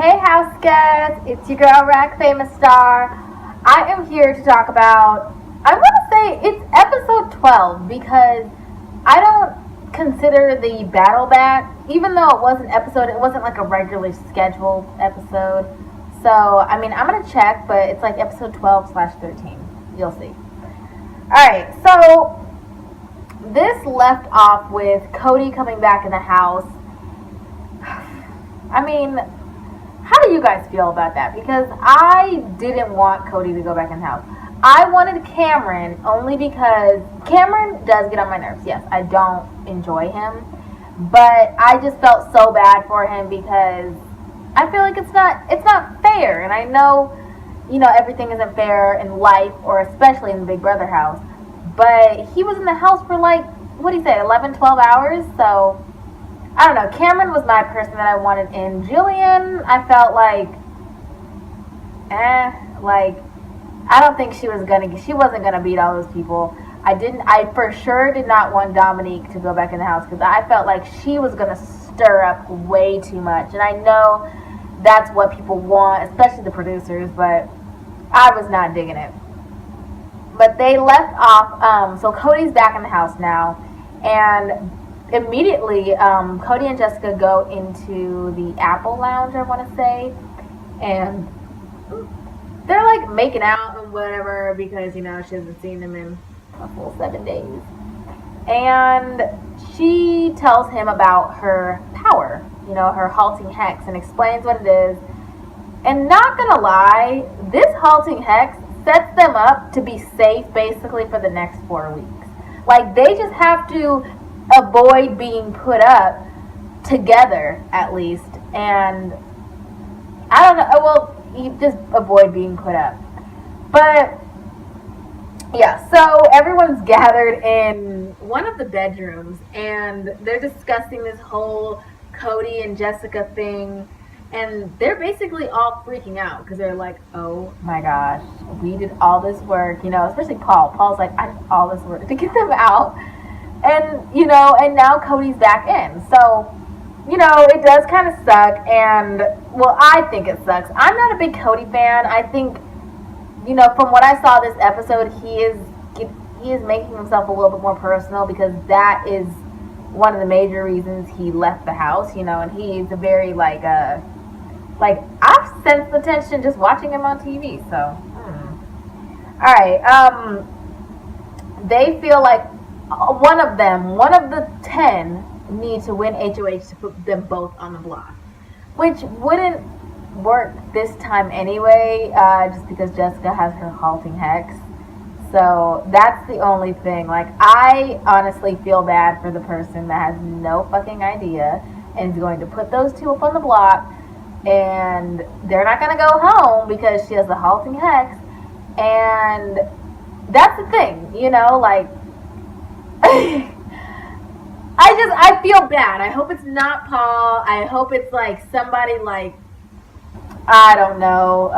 Hey house guests, it's your girl Rack Famous Star. I am here to talk about, I want to say it's episode 12 because I don't consider the battle back, even though it was an episode, it wasn't like a regularly scheduled episode. So, I mean, I'm going to check, but it's like episode 12 slash 13. You'll see. Alright, so this left off with Cody coming back in the house. I mean, how do you guys feel about that? Because I didn't want Cody to go back in the house. I wanted Cameron only because Cameron does get on my nerves. Yes, I don't enjoy him. But I just felt so bad for him because I feel like it's not fair. And I know, everything isn't fair in life or especially in the Big Brother house. But he was in the house for like, what do you say, 11, 12 hours? So I don't know. Cameron was my person that I wanted in. Jillian, I felt like, I don't think she wasn't gonna beat all those people. I for sure did not want Dominique to go back in the house because I felt like she was gonna stir up way too much. And I know that's what people want, especially the producers, but I was not digging it. But they left off, so Cody's back in the house now, and immediately, Cody and Jessica go into the Apple Lounge, I want to say, and they're like making out and whatever because, she hasn't seen them in a full 7 days. And she tells him about her power, her halting hex, and explains what it is. And not gonna lie, this halting hex sets them up to be safe basically for the next 4 weeks. Like, they just have to avoid being put up together at least, and I don't know, well, you just avoid being put up. But yeah, so everyone's gathered in one of the bedrooms and they're discussing this whole Cody and Jessica thing, and they're basically all freaking out because they're like, oh my gosh, we did all this work, especially Paul's like, I did all this work to get them out. And, and now Cody's back in. So, it does kind of suck. And, well, I think it sucks. I'm not a big Cody fan. I think, from what I saw this episode, he is making himself a little bit more personal because that is one of the major reasons he left the house, and he's a very, I've sensed the tension just watching him on TV. So, All right. They feel like one of the 10 need to win HOH to put them both on the block, which wouldn't work this time anyway, just because Jessica has her halting hex. So that's the only thing. Like, I honestly feel bad for the person that has no fucking idea and is going to put those two up on the block, and they're not going to go home because she has the halting hex. And that's the thing, I feel bad. I hope it's not Paul. I hope it's like somebody like, I don't know,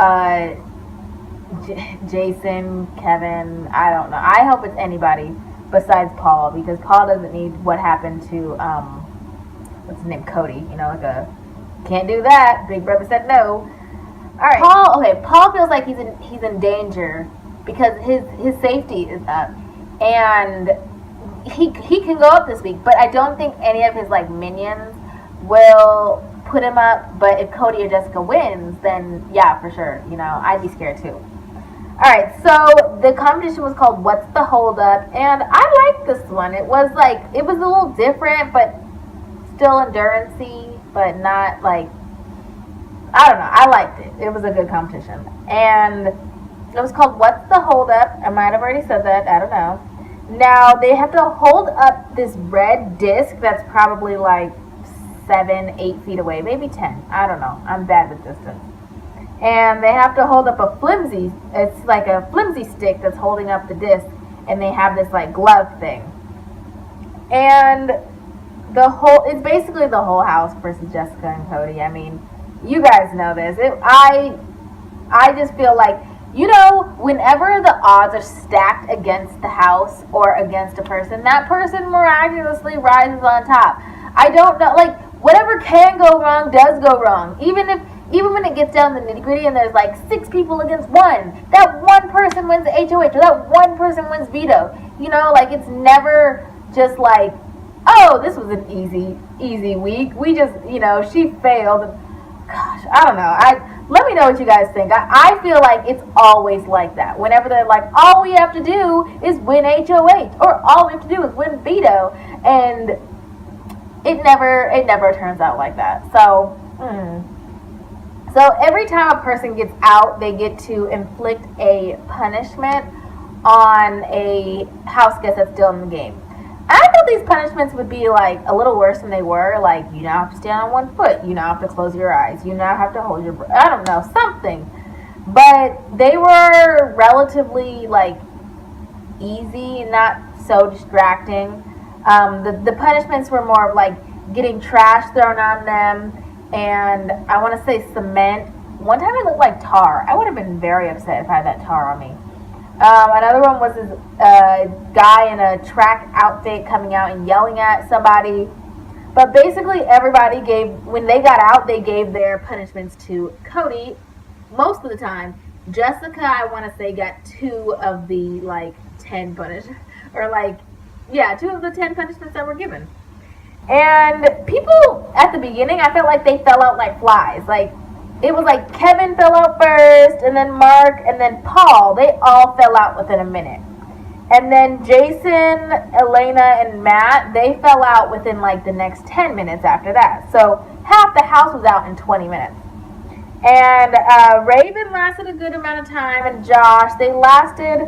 Jason, Kevin, I don't know. I hope it's anybody besides Paul because Paul doesn't need what happened to, what's his name, Cody. Can't do that. Big Brother said no. Alright, Paul feels like he's in danger because his safety is up. And he can go up this week, but I don't think any of his minions will put him up. But if Cody or Jessica wins, then yeah, for sure, I'd be scared too. Alright, so the competition was called What's the Hold Up, and I liked this one. It was a little different, but still endurance-y, but not I don't know, I liked it. It was a good competition. And it was called What's the Hold Up? I might have already said that, I don't know. Now, they have to hold up this red disc that's probably 7, 8 feet away, maybe 10. I don't know. I'm bad with distance. And they have to hold up it's like a flimsy stick that's holding up the disc, and they have this glove thing. And it's basically the whole house versus Jessica and Cody. I mean, you guys know this. I just feel like, whenever the odds are stacked against the house or against a person, that person miraculously rises on top. I don't know, whatever can go wrong does go wrong. Even if even when it gets down to the nitty gritty and there's like 6 people against 1, that one person wins the HOH or that one person wins veto. You know, like it's never just like, oh, this was an easy week. We just, you know, she failed. Gosh, I don't know. Let me know what you guys think. I feel like it's always like that. Whenever they're like, all we have to do is win HOH, or all we have to do is win veto, and it never turns out like that. So, so every time a person gets out, they get to inflict a punishment on a house guest that's still in the game. I thought these punishments would be like a little worse than they were. Like, you now have to stand on one foot. You now have to close your eyes. You now have to hold your breath. I don't know, something. But they were relatively like easy and not so distracting. The punishments were more of like getting trash thrown on them, and I want to say cement. One time it looked like tar. I would have been very upset if I had that tar on me. Another one was this guy in a track outfit coming out and yelling at somebody. But basically everybody when they got out, they gave their punishments to Cody most of the time. Jessica, I want to say, got 2 of the like 10 punishments. Or like, yeah, 2 of the 10 punishments that were given. And people at the beginning, I felt like they fell out like flies. Like, it was like Kevin fell out first, and then Mark, and then Paul. They all fell out within a minute. And then Jason, Elena, and Matt, they fell out within like the next 10 minutes after that. So half the house was out in 20 minutes. And Raven lasted a good amount of time, and Josh, they lasted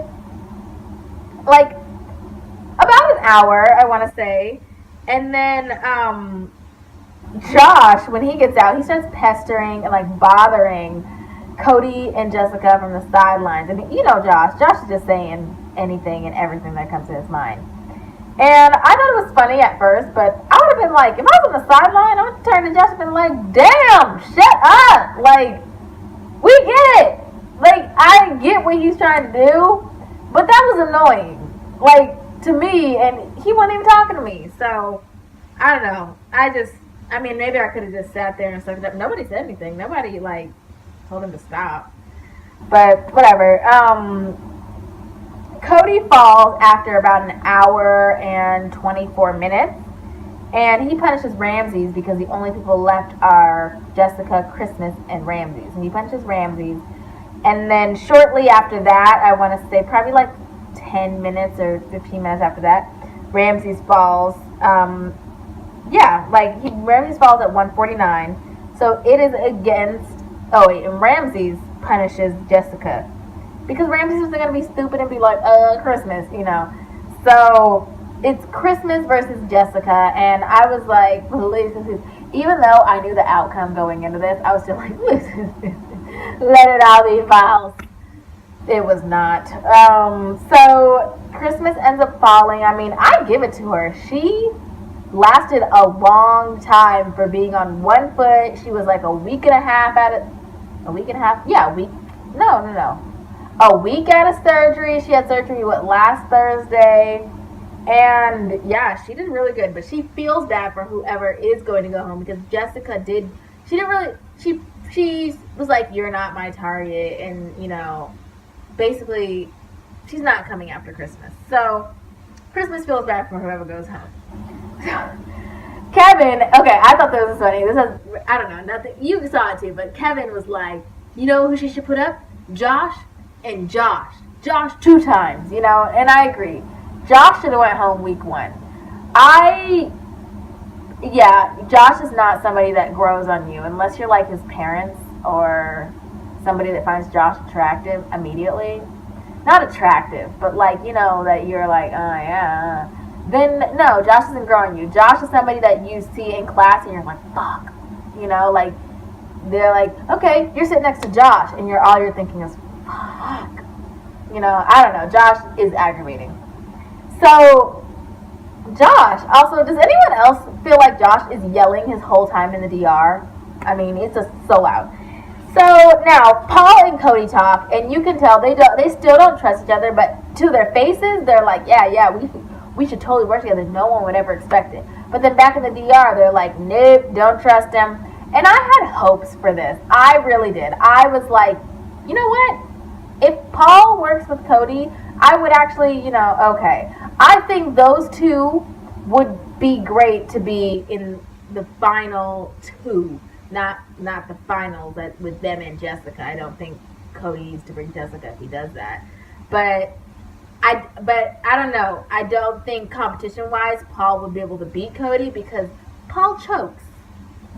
like about an hour, I want to say. And then Josh, when he gets out, he starts pestering and like bothering Cody and Jessica from the sidelines. And you know Josh is just saying anything and everything that comes to his mind. And I thought it was funny at first, but I would have been like, if I was on the sideline, I would have turned to Josh and been like, damn, shut up. Like, we get it. Like, I get what he's trying to do, but that was annoying. Like, to me, and he wasn't even talking to me. So, I don't know. I mean, maybe I could have just sat there and sucked it up. Nobody said anything. Nobody, like, told him to stop. But, whatever. Cody falls after about an hour and 24 minutes. And he punishes Ramses because the only people left are Jessica, Christmas, and Ramses. And he punishes Ramses. And then shortly after that, I want to say probably like 10 minutes or 15 minutes after that, Ramses falls. Ramses falls at 149. So it is against, and Ramses punishes Jessica. Because Ramses was going to be stupid and be like, Christmas, you know. So it's Christmas versus Jessica, and I was like, listen, even though I knew the outcome going into this, I was still like, listen, let it all be false. It was not. So Christmas ends up falling. I mean, I give it to her. She lasted a long time for being on one foot. She was like a week and a half at it. A week and a half? Yeah, a week. No. A week out of surgery. She had surgery, last Thursday. And yeah, she did really good. But she feels bad for whoever is going to go home because Jessica she was like, you're not my target. And, you know, basically, she's not coming after Christmas. So, Christmas feels bad for whoever goes home. Kevin, okay, I thought this was funny. I don't know, nothing. You saw it too, but Kevin was like, you know who she should put up? Josh and Josh. Josh 2 times, you know, and I agree. Josh should have went home week 1. Josh is not somebody that grows on you unless you're like his parents or somebody that finds Josh attractive immediately. Not attractive, but like, you know, that you're like, oh yeah. Then no, Josh doesn't grow on you. Josh is somebody that you see in class and you're like, fuck. You know, like they're like, okay, you're sitting next to Josh and all you're thinking is, fuck. You know, I don't know. Josh is aggravating. So Josh, also, does anyone else feel like Josh is yelling his whole time in the DR? I mean, it's just so loud. So now Paul and Cody talk, and you can tell they still don't trust each other, but to their faces, they're like, yeah, we should totally work together. No one would ever expect it. But then back in the DR, they're like, nope, don't trust him. And I had hopes for this. I really did. I was like, you know what? If Paul works with Cody, I would actually, okay. I think those two would be great to be in the final two, not the finals with them and Jessica. I don't think Cody needs to bring Jessica if he does that. But I don't know. I don't think competition wise Paul would be able to beat Cody because Paul chokes.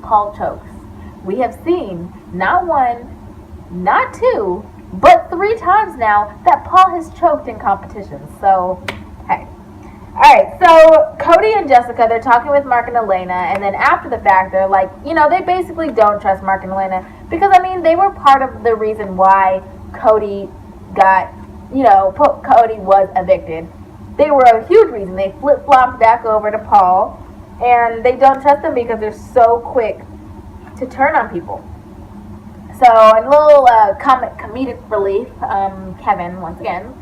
Paul chokes. We have seen not one, not two, but 3 times now that Paul has choked in competitions. So, hey. Alright, so Cody and Jessica, they're talking with Mark and Elena, and then after the fact, they're like, they basically don't trust Mark and Elena because, they were part of the reason why Cody got, Cody was evicted. They were a huge reason. They flip-flopped back over to Paul, and they don't trust him because they're so quick to turn on people. So, a little comedic relief, Kevin, once again.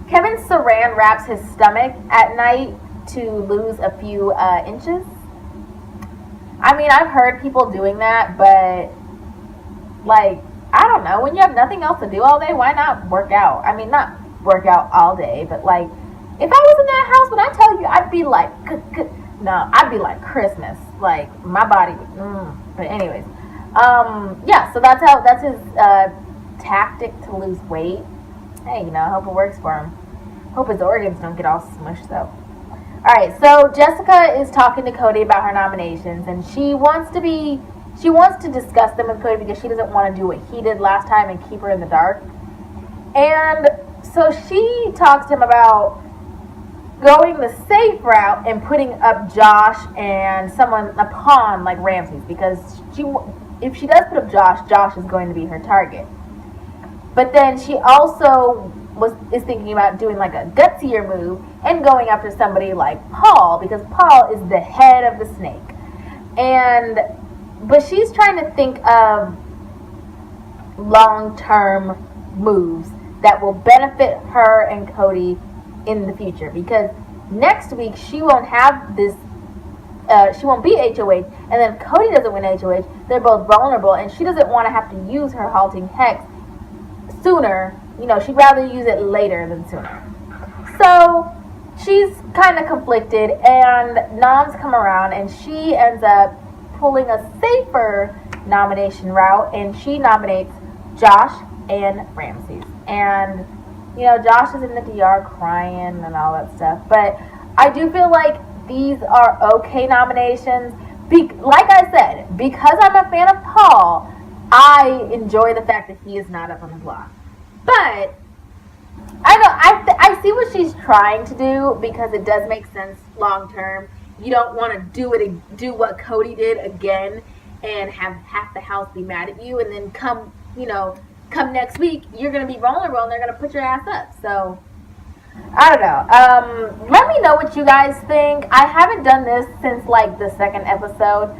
Kevin Saran wraps his stomach at night to lose a few inches. I've heard people doing that, but, I don't know. When you have nothing else to do all day, why not work out? Not work out all day, but, if I was in that house, when I tell you, I'd be like, I'd be like Christmas. My body would, But anyways. So that's his tactic to lose weight. Hey, I hope it works for him. Hope his organs don't get all smushed though. Alright, so Jessica is talking to Cody about her nominations, and she wants to discuss them with Cody because she doesn't want to do what he did last time and keep her in the dark. And so she talks to him about going the safe route and putting up Josh and a pawn like Ramses, because if she does put up Josh is going to be her target. But then she also is thinking about doing like a gutsier move and going after somebody like Paul, because Paul is the head of the snake. But she's trying to think of long-term moves that will benefit her and Cody in the future, because next week she won't have this she won't be HOH, and then if Cody doesn't win HOH, they're both vulnerable, and she doesn't want to have to use her halting hex sooner. She'd rather use it later than sooner. So she's kind of conflicted, and Noms come around, and she ends up pulling a safer nomination route, and she nominates Josh and Ramses. And Josh is in the DR crying and all that stuff, but I do feel like these are okay nominations. Like I said, because I'm a fan of Paul, I enjoy the fact that he is not up on the block. But I see what she's trying to do, because it does make sense long term. You don't want to do what Cody did again and have half the house be mad at you, and then come next week you're gonna be vulnerable and they're gonna put your ass up. So I don't know. Let me know what you guys think. I haven't done this since the second episode,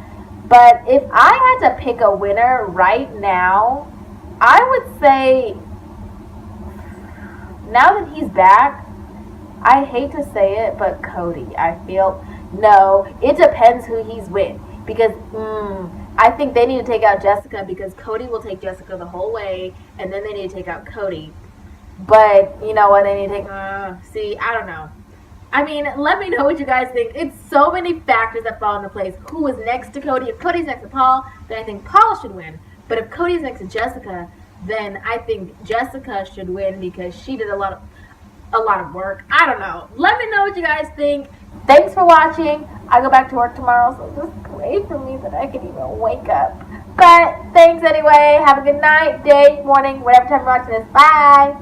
but if I had to pick a winner right now, I would say, now that he's back, I hate to say it, but Cody. No, it depends who he's with, because I think they need to take out Jessica, because Cody will take Jessica the whole way, and then they need to take out Cody. But you know what? They need to take. I don't know. Let me know what you guys think. It's so many factors that fall into place. Who is next to Cody? If Cody's next to Paul, then I think Paul should win. But if Cody's next to Jessica, then I think Jessica should win, because she did a lot of work. I don't know. Let me know what you guys think. Thanks for watching. I go back to work tomorrow, so just pray for me that I can even wake up. But thanks anyway. Have a good night, day, morning, whatever time you're watching this. Bye.